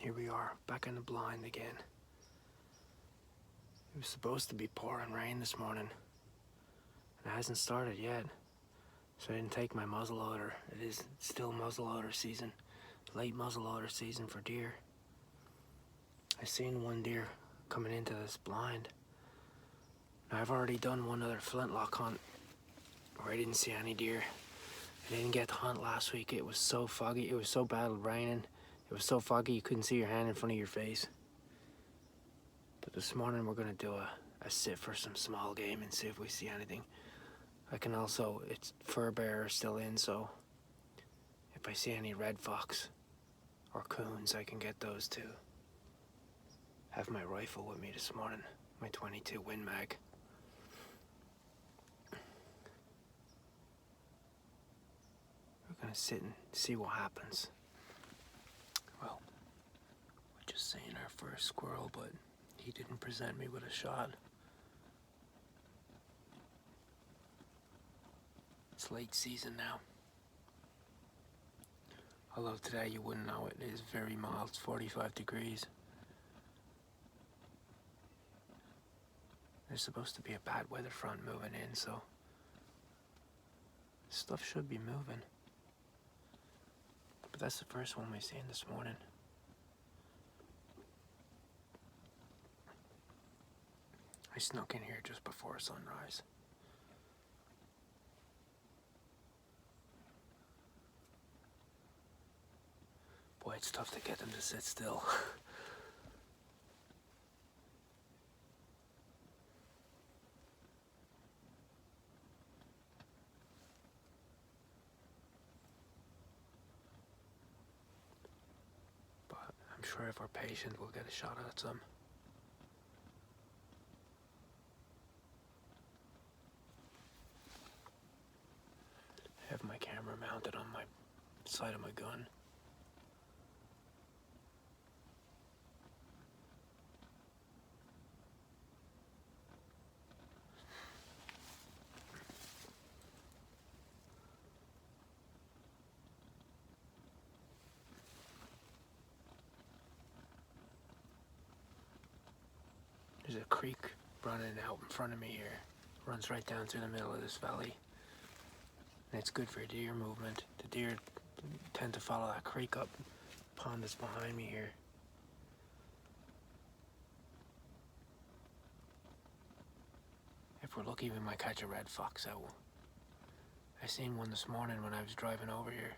Here we are, back in the blind again. It was supposed to be pouring rain this morning. It hasn't started yet, so I didn't take my muzzleloader. It is still muzzleloader season, late muzzleloader season for deer. I seen one deer coming into this blind. Now, I've already done one other flintlock hunt where I didn't see any deer. I didn't get to hunt last week. It was so foggy. It was so bad raining. It was so foggy you couldn't see your hand in front of your face. But this morning we're going to do a sit for some small game and see if we see anything. I can also, it's Feburary still in, so if I see any red fox or coons, I can get those too. Have my rifle with me this morning, my 22 Win Mag. We're gonna sit and see what happens. Well, we're just seeing our first squirrel, but he didn't present me with a shot. It's late season now. Although today you wouldn't know it. It is very mild. It's 45 degrees. There's supposed to be a bad weather front moving in, so stuff should be moving. But that's the first one we've seen this morning. I snuck in here just before sunrise. Boy, it's tough to get them to sit still. But I'm sure if we're patient, we'll get a shot at some. I have my camera mounted on my side of my gun. There's a creek running out in front of me here. Runs right down through the middle of this valley. And it's good for deer movement. The deer tend to follow that creek up. Pond is behind me here. If we're lucky, we might catch a red fox out. I seen one this morning when I was driving over here.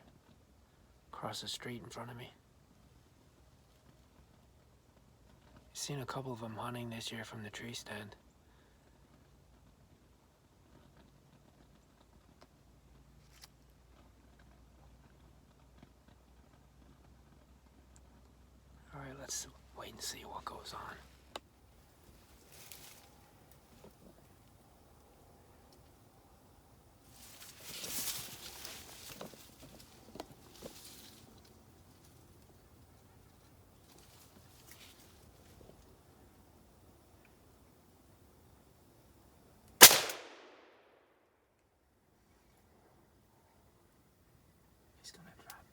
Across the street in front of me. I've seen a couple of them hunting this year from the tree stand. Alright, let's wait and see what goes on. He's gonna drop.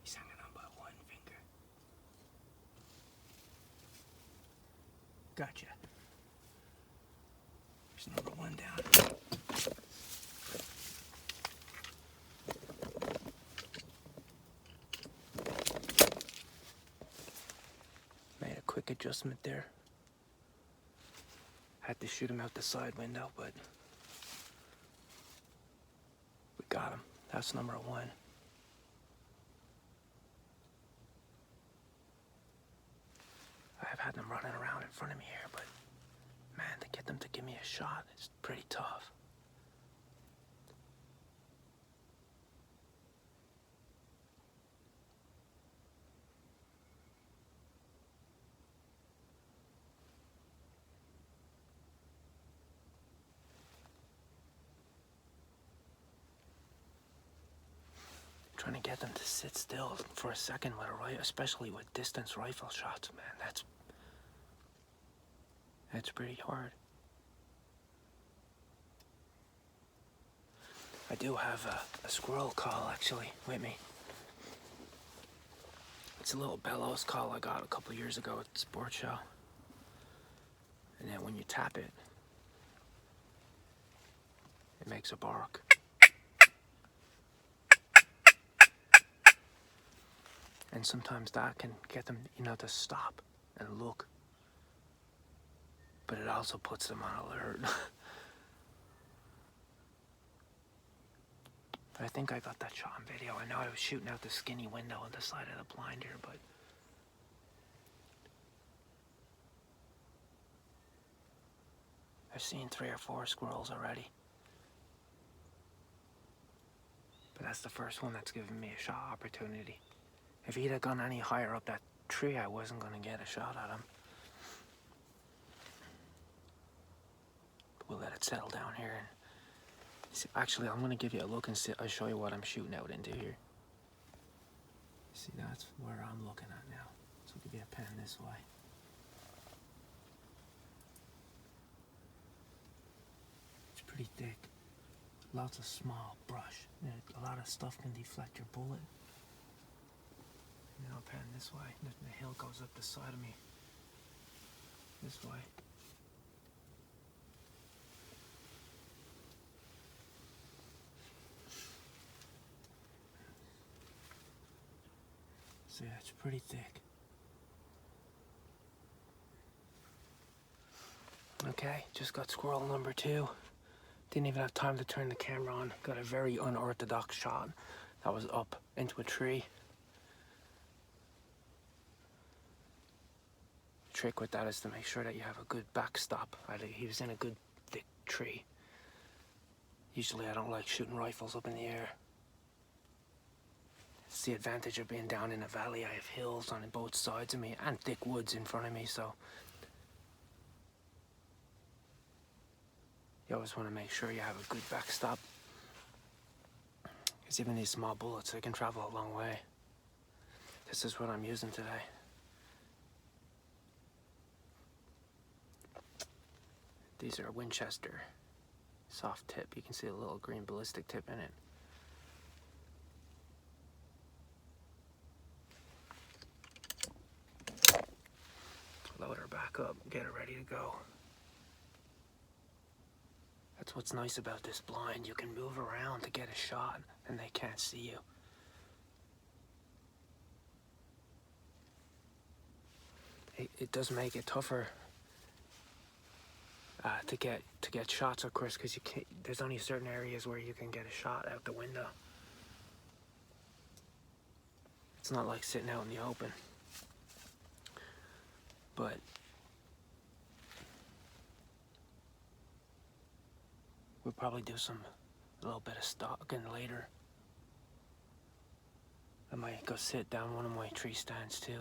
He's hanging on by one finger. Gotcha. There's number one down. Made a quick adjustment there. Had to shoot him out the side window, but we got him. That's number one. I've had them running around in front of me here, but man, to get them to give me a shot is pretty tough. Trying to get them to sit still for a second with a rifle, especially with distance rifle shots, man, It's pretty hard. I do have a squirrel call actually with me. It's a little bellows call I got a couple years ago at the sports show. And then when you tap it, it makes a bark. And sometimes that can get them, to stop and look. But it also puts them on alert. But I think I got that shot on video. I know I was shooting out the skinny window on the side of the blind here, but I've seen 3 or 4 squirrels already. But that's the first one that's given me a shot opportunity. If he'd have gone any higher up that tree, I wasn't going to get a shot at him. We'll let it settle down here. And see, actually, I'm going to give you a look and I'll show you what I'm shooting out into here. See, that's where I'm looking at now. So I'll give you a pen this way. It's pretty thick. Lots of small brush. A lot of stuff can deflect your bullet. Now pen this way. The hill goes up the side of me. This way. So yeah, it's pretty thick. Okay, just got squirrel number 2. Didn't even have time to turn the camera on. Got a very unorthodox shot that was up into a tree. The trick with that is to make sure that you have a good backstop. He was in a good thick tree. Usually I don't like shooting rifles up in the air. It's the advantage of being down in a valley. I have hills on both sides of me and thick woods in front of me, so you always want to make sure you have a good backstop. Because even these small bullets, they can travel a long way. This is what I'm using today. These are Winchester soft tip. You can see a little green ballistic tip in it. Load her back up, get her ready to go. That's what's nice about this blind. You can move around to get a shot and they can't see you. It does make it tougher to get shots, of course, because there's only certain areas where you can get a shot out the window. It's not like sitting out in the open. But we'll probably do a little bit of stalking later. I might go sit down one of my tree stands too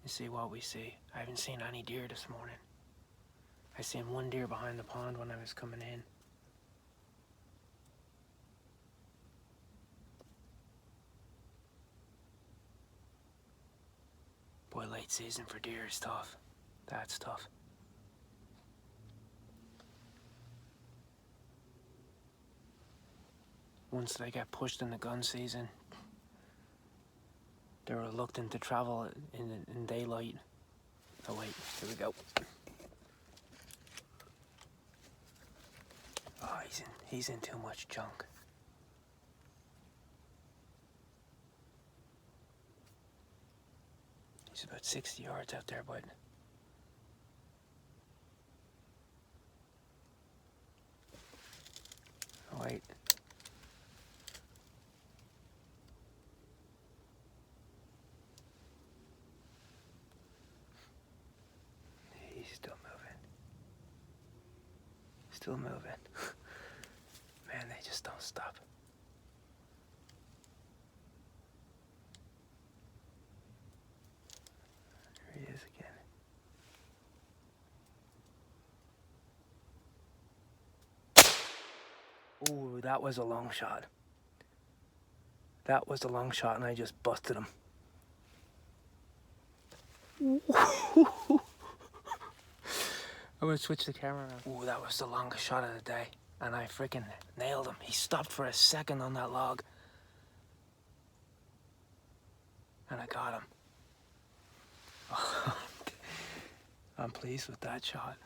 and see what we see. I haven't seen any deer this morning. I seen one deer behind the pond when I was coming in. Boy, late season for deer is tough. That's tough. Once they get pushed in the gun season, they're reluctant to travel in daylight. Oh wait, here we go. Oh, he's in too much junk. He's about 60 yards out there, bud. Oh, wait. He's still moving. Still moving. Man, they just don't stop. There he is again. Ooh, that was a long shot. That was a long shot and I just busted him. I'm gonna switch the camera around. Ooh, that was the longest shot of the day. And I freaking nailed him. He stopped for a second on that log. And I got him. I'm pleased with that shot.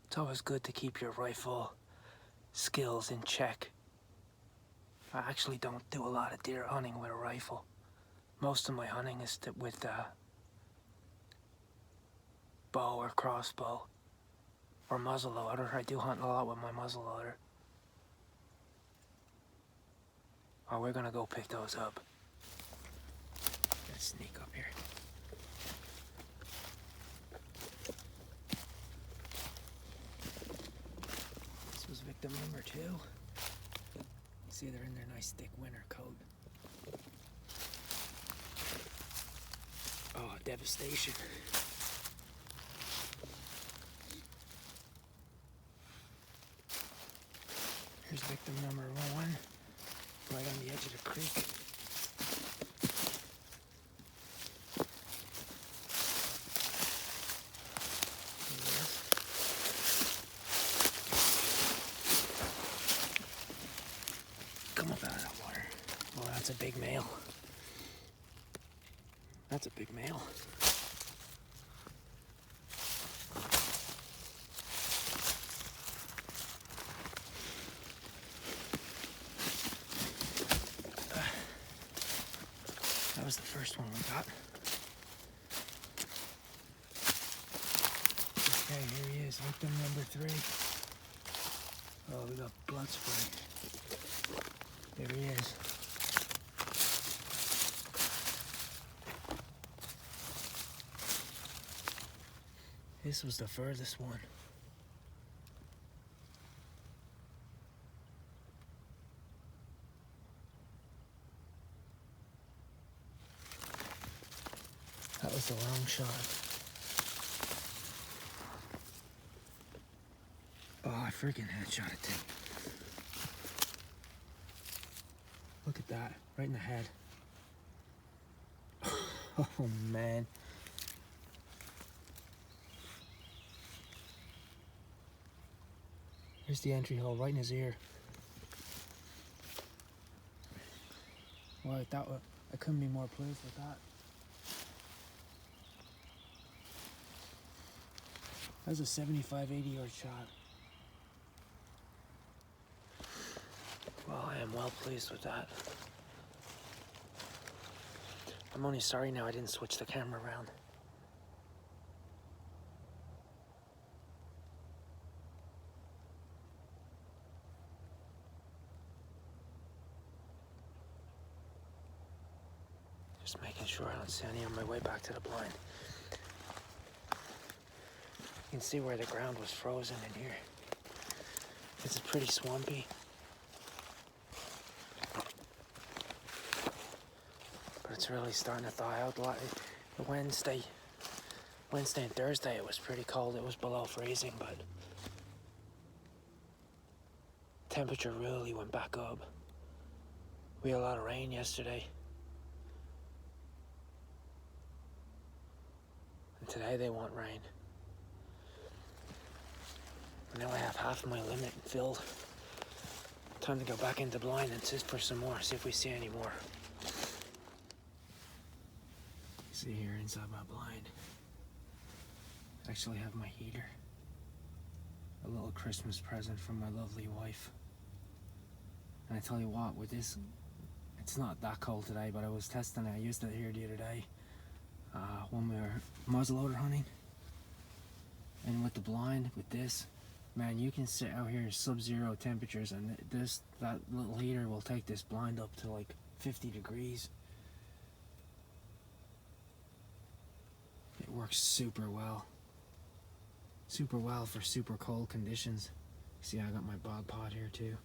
It's always good to keep your rifle skills in check. I actually don't do a lot of deer hunting with a rifle. Most of my hunting is with bow or crossbow or muzzleloader. I do hunt a lot with my muzzleloader. Oh, we're gonna go pick those up. Let's sneak up here. This was victim number 2. You see they're in their nice thick winter coat. Oh, devastation. Here's victim number 1, right on the edge of the creek. Come up out of that water. Oh, that's a big male. That's a big male. That was the first one we got. Okay, here he is, victim number 3. Oh, we got blood spray. There he is. This was the furthest one. That was the long shot. Oh, I freaking headshot it too. Look at that, right in the head. Oh man. Here's the entry hole, right in his ear. Well, I couldn't be more pleased with that. That was a 75, 80 yard shot. Well, I am well pleased with that. I'm only sorry now I didn't switch the camera around. Just making sure I don't see any on my way back to the blind. You can see where the ground was frozen in here. This is pretty swampy. But it's really starting to thaw out. Wednesday and Thursday it was pretty cold. It was below freezing, but temperature really went back up. We had a lot of rain yesterday. And today they want rain. And now I have half my limit filled. Time to go back into blind and sit for some more, see if we see any more. See here inside my blind. I actually have my heater. A little Christmas present from my lovely wife. And I tell you what, with this, it's not that cold today, but I was testing it. I used it here the other day when we were muzzleloader hunting. And with the blind, with this, man, you can sit out here in sub-zero temperatures, and that little heater will take this blind up to like 50 degrees. It works super well. Super well for super cold conditions. See, I got my bog pot here too.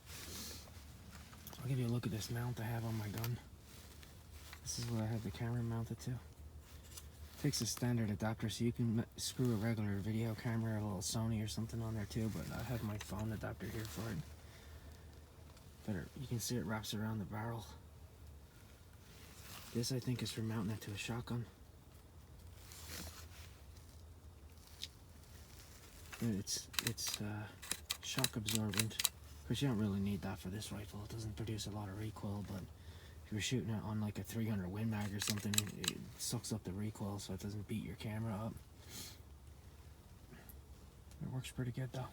I'll give you a look at this mount I have on my gun. This is what I have the camera mounted to. Takes a standard adapter, so you can screw a regular video camera, a little Sony or something on there too, but I have my phone adapter here for it. But you can see it wraps around the barrel. This I think is for mounting it to a shotgun. It's shock absorbent, because you don't really need that for this rifle. It doesn't produce a lot of recoil, but if you're shooting it on like a 300 Win Mag or something, it sucks up the recoil so it doesn't beat your camera up. It works pretty good though.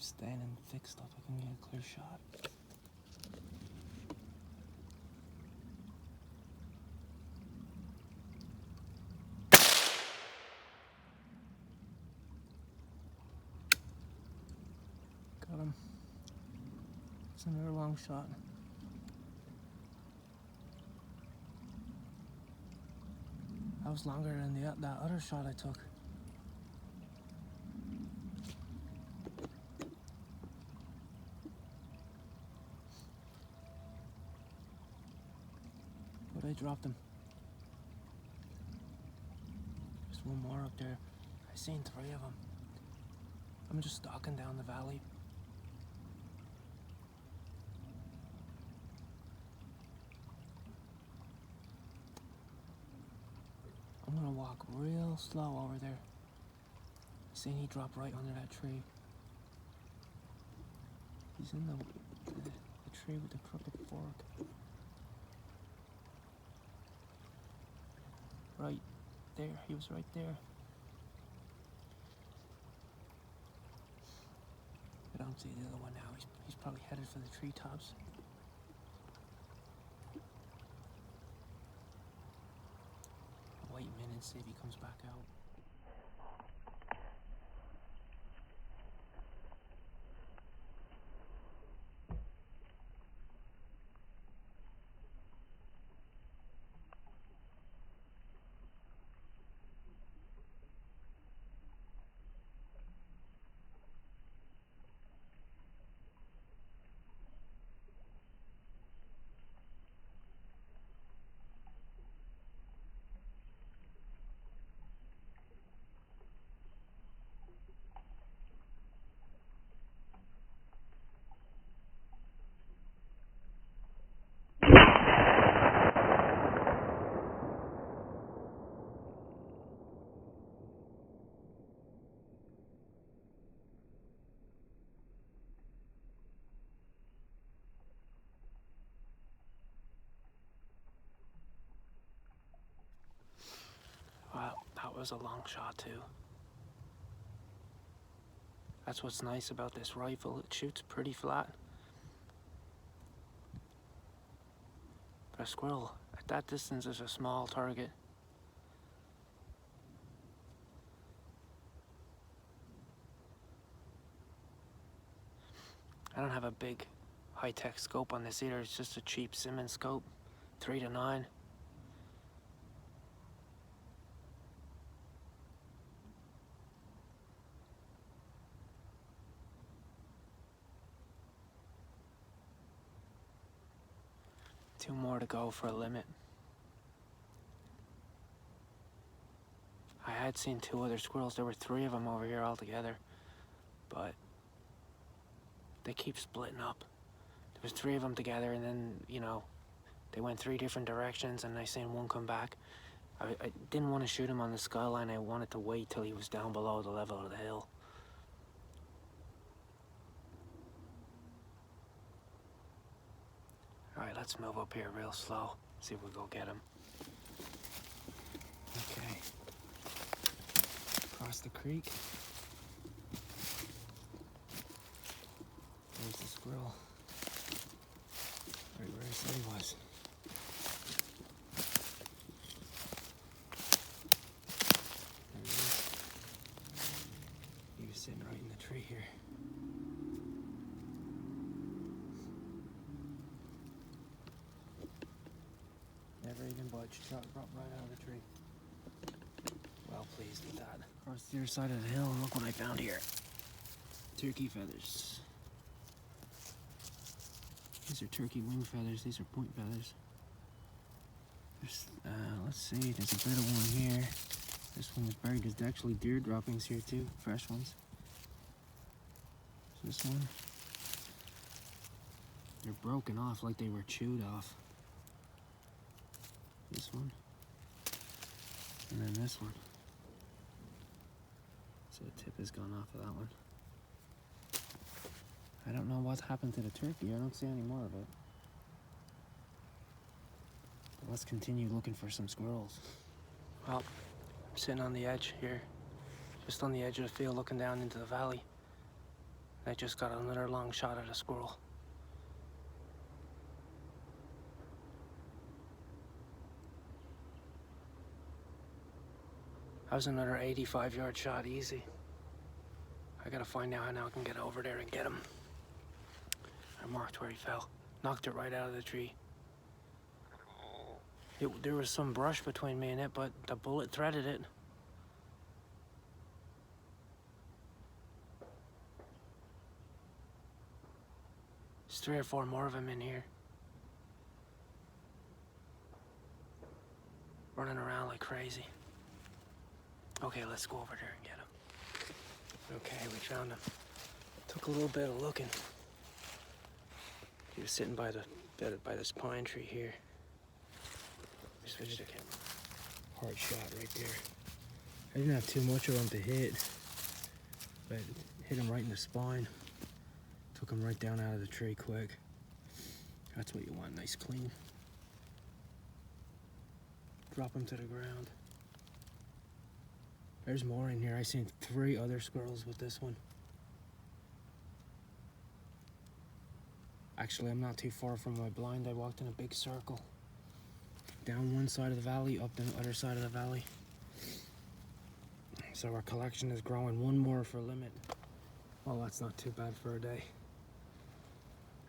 Standing fixed up, I can get a clear shot. Got him. It's another long shot. That was longer than that other shot I took. But I dropped him. There's one more up there. I seen 3 of them. I'm just stalking down the valley. I'm gonna walk real slow over there. I seen he dropped right under that tree. He's in the tree with the crooked fork. Right there, he was right there. I don't see the other one now. He's probably headed for the treetops. I'll wait a minute and see if he comes back out. Wow, that was a long shot too. That's what's nice about this rifle. It shoots pretty flat. But a squirrel at that distance is a small target. I don't have a big high-tech scope on this either. It's just a cheap Simmons scope, 3-9. Two more to go for a limit. I had seen 2 other squirrels. There were 3 of them over here altogether, but they keep splitting up. There's 3 of them together, and then, you know, they went 3 different directions, and I seen one come back. I didn't want to shoot him on the skyline. I wanted to wait till he was down below the level of the hill. Alright, let's move up here real slow. See if we go get him. Okay. Across the creek. There's the squirrel. Right where I said he was. There he is. He was sitting right in the tree here. Never even budged. Dropped right out of the tree. Well pleased with that. Across the other side of the hill, and look what I found here. Turkey feathers. These are turkey wing feathers. These are point feathers. There's, let's see. There's a bit of one here. This one was buried. There's actually deer droppings here too, fresh ones. This one. They're broken off like they were chewed off. This one. And then this one. So the tip has gone off of that one. I don't know what's happened to the turkey. I don't see any more of it. But let's continue looking for some squirrels. Well, I'm sitting on the edge here. Just on the edge of the field looking down into the valley. I just got another long shot at a squirrel. That was another 85-yard shot, easy. I gotta find out how I can get over there and get him. I marked where he fell. Knocked it right out of the tree. There was some brush between me and it, but the bullet threaded it. There's 3 or 4 more of them in here. Running around like crazy. Okay, let's go over there and get him. Okay, we found him. Took a little bit of looking. He was sitting by this pine tree here. Switched the camera. Hard shot right there. I didn't have too much of him to hit, but hit him right in the spine. Took him right down out of the tree quick. That's what you want, nice clean. Drop him to the ground. There's more in here. I seen 3 other squirrels with this one. Actually, I'm not too far from my blind. I walked in a big circle. Down one side of the valley, up the other side of the valley. So our collection is growing. 1 more for limit. Well, that's not too bad for a day.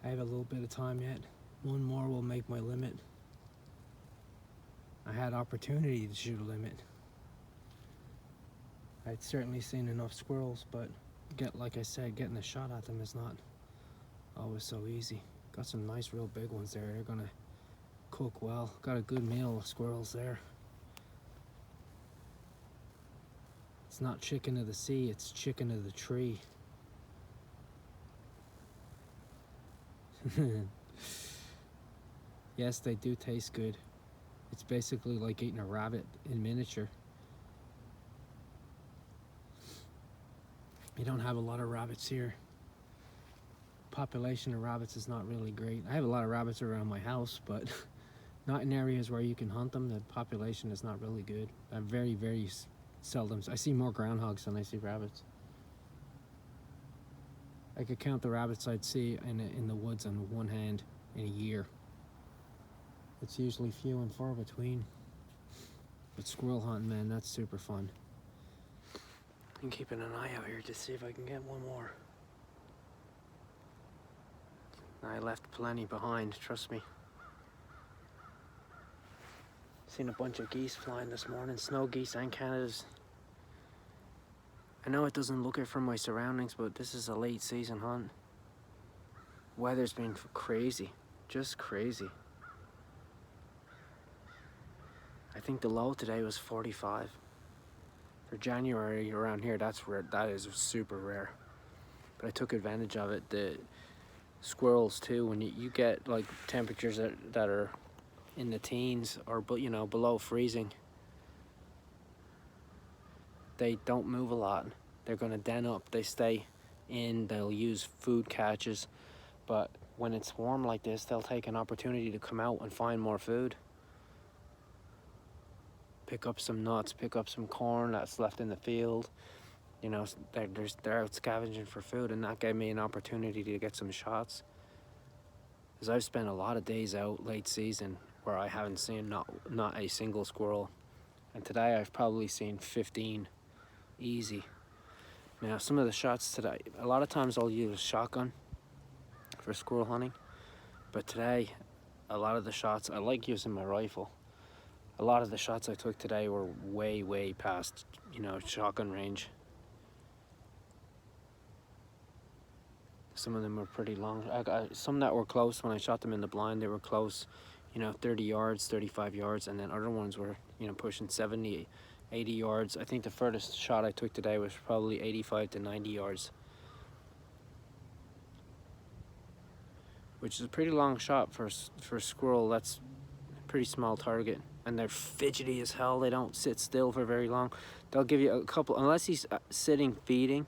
I have a little bit of time yet. 1 more will make my limit. I had opportunity to shoot a limit. I'd certainly seen enough squirrels, but like I said, getting a shot at them is not always so easy. Got some nice real big ones there. They're gonna cook well. Got a good meal of squirrels there. It's not chicken of the sea, it's chicken of the tree. Yes, they do taste good. It's basically like eating a rabbit in miniature. You don't have a lot of rabbits here. Population of rabbits is not really great. I have a lot of rabbits around my house, but not in areas where you can hunt them. The population is not really good. I very, very seldom. I see more groundhogs than I see rabbits. I could count the rabbits I'd see in the woods on one hand in a year. It's usually few and far between. But squirrel hunting, man, that's super fun. I'm keeping an eye out here to see if I can get 1 more. I left plenty behind, trust me. Seen a bunch of geese flying this morning, snow geese and Canadas. I know it doesn't look it from my surroundings, but this is a late season hunt. Weather's been crazy, just crazy. I think the low today was 45. For January around here, that's rare. That is super rare. But I took advantage of it. The squirrels too. When you get like temperatures that are in the teens or below freezing, they don't move a lot. They're gonna den up. They stay in. They'll use food catches, but when it's warm like this, they'll take an opportunity to come out and find more food. Pick up some nuts, pick up some corn that's left in the field. You know, they're out scavenging for food, and that gave me an opportunity to get some shots. Because I've spent a lot of days out late season where I haven't seen not a single squirrel. And today I've probably seen 15, easy. Now some of the shots today, a lot of times I'll use a shotgun for squirrel hunting. But today, a lot of the shots, I like using my rifle. A lot of the shots I took today were way past, shotgun range. Some of them were pretty long. I got some that were close. When I shot them in the blind, they were close, 30 yards, 35 yards, and then other ones were, pushing 70, 80 yards. I think the furthest shot I took today was probably 85 to 90 yards. Which is a pretty long shot for a squirrel. That's a pretty small target. And they're fidgety as hell. They don't sit still for very long. They'll give you a couple, unless he's sitting feeding.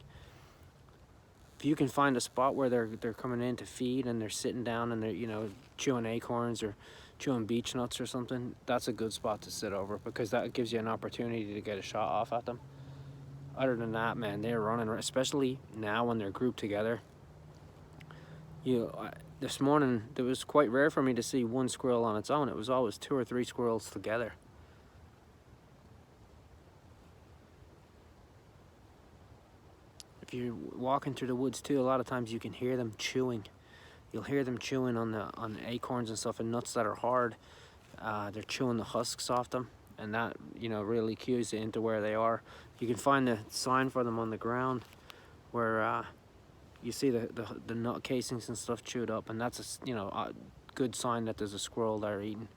If you can find a spot where they're coming in to feed and they're sitting down and they're chewing acorns or chewing beech nuts or something, that's a good spot to sit over, because that gives you an opportunity to get a shot off at them. Other than that, man, they're running, especially now when they're grouped together. This morning, it was quite rare for me to see one squirrel on its own. It was always 2 or 3 squirrels together. If you're walking through the woods too, a lot of times you can hear them chewing. You'll hear them chewing on acorns and stuff and nuts that are hard. They're chewing the husks off them, and that really cues you into where they are. You can find the sign for them on the ground where you see the nut casings and stuff chewed up, and that's a good sign that there's a squirrel there eating.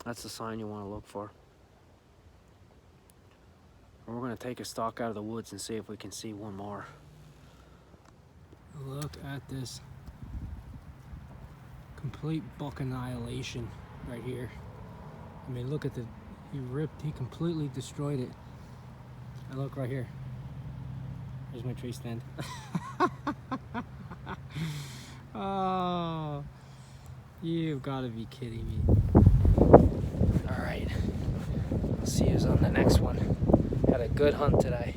That's the sign you want to look for. We're going to take a stalk out of the woods and see if we can see one more. Look at this complete buck annihilation right here. I mean, look at he completely destroyed it. And look right here. There's my tree stand. Oh, you've got to be kidding me. All right, I'll see you on the next one. Had a good hunt today.